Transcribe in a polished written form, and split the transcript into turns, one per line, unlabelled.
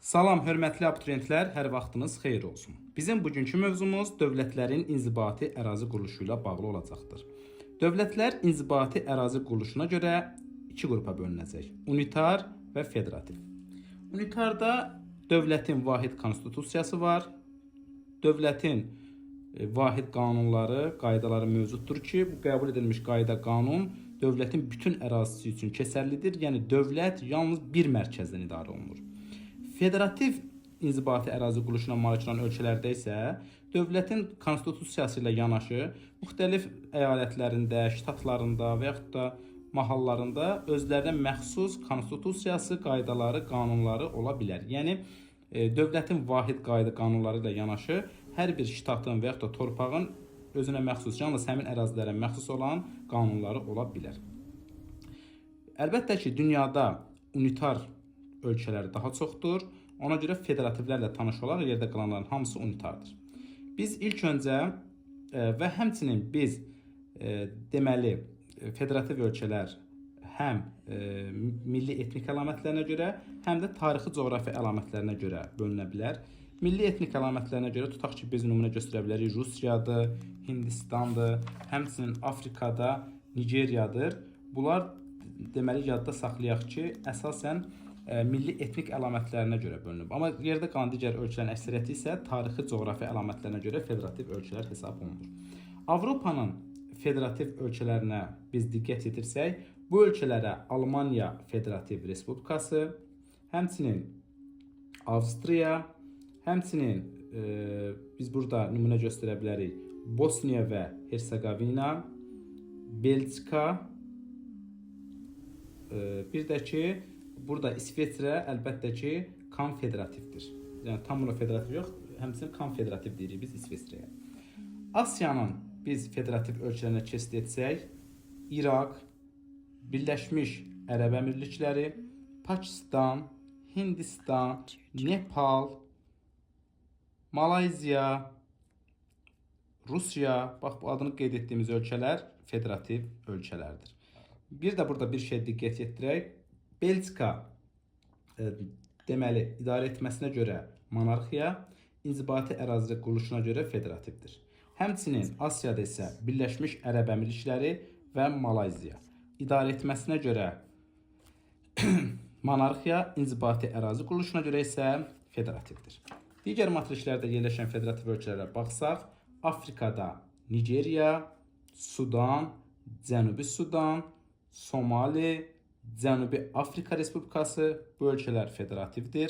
Salam, hörmətli abituriyentlər, hər vaxtınız xeyir olsun. Bizim bugünkü mövzumuz dövlətlərin inzibati ərazi quruluşu ilə bağlı olacaqdır. Dövlətlər inzibati ərazi quruluşuna görə iki qrupa bölünəcək: unitar və federativ. Unitarda dövlətin vahid konstitusiyası var, dövlətin vahid qanunları, qaydaları mövcuddur ki, bu qəbul edilmiş qayda, qanun dövlətin bütün ərazisi üçün keçərlidir. Yəni dövlət yalnız bir mərkəzdən idarə olunur. Federativ inzibati ərazi quruluşuna malik olan ölkələrdə isə dövlətin konstitusiyası ilə yanaşı müxtəlif əyalətlərində, ştatlarında və yaxud da mahallarında özlərinə məxsus konstitusiyası, qaydaları, qanunları ola bilər. Yəni dövlətin vahid qayda, qanunları ilə yanaşı hər bir ştatın və yaxud da torpağın özünə məxsus, yalnız həmin ərazilərə məxsus olan qanunları ola bilər. Əlbəttə ki, dünyada unitar ölkələri daha çoxdur. Ona görə federativlərlə tanış olaq, yerdə qalanların hamısı unitardır. Biz ilk öncə və həmçinin biz deməli federativ ölkələr həm milli etnik əlamətlərinə görə, həm də tarixi coğrafi əlamətlərinə görə bölünə bilər. Milli etnik əlamətlərinə görə tutaq ki, biz nümunə göstərə bilərik. Rusiyadır, Hindistandır, həmçinin Afrikada Nigeriyadır. Bunlar deməli yadda saxlayaq ki, əsasən milli etnik əlamətlərinə görə bölünüb. Amma yerdə qalan digər ölkələrin əksəriyyəti isə tarixi coğrafi əlamətlərinə görə federativ ölkələr hesab olunur. Avropanın federativ ölkələrinə biz diqqət yetirsək, bu ölkələrə Almaniya Federativ Respublikası, həmçinin Avstriya, həmçinin biz burada nümunə göstərə bilərik Bosniya və Hersegovina, Belçika, bir də ki, burada İsveçrə əlbəttə ki, konfederativdir. Yəni tam buna federativ yox, həmçinin konfederativ deyirik biz İsveçrəyə. Asiyanın biz federativ ölkələrinə keçid etsək, İraq, Birləşmiş Ərəb Əmirlikləri, Pakistan, Hindistan, Nepal, Malayziya, Rusiya, bax bu adını qeyd etdiyimiz ölkələr federativ ölkələrdir. Bir də burada bir şey diqqət yetirək. Belçika deməli idarə etməsinə görə monarxiya, inzibati ərazi quruluşuna görə federativdir. Həmçinin Asiyada isə Birləşmiş Ərəb Əmirlikləri və Malayziya. İdarə etməsinə görə monarxiya, inzibati ərazi quruluşuna görə isə federativdir. Digər matriklərdə yerləşən federativ ölkələrə baxsaq, Afrikada Nigeriya, Sudan, Cənubi Sudan, Somali, Cənubi Afrika Respublikası bu ölkələr federativdir.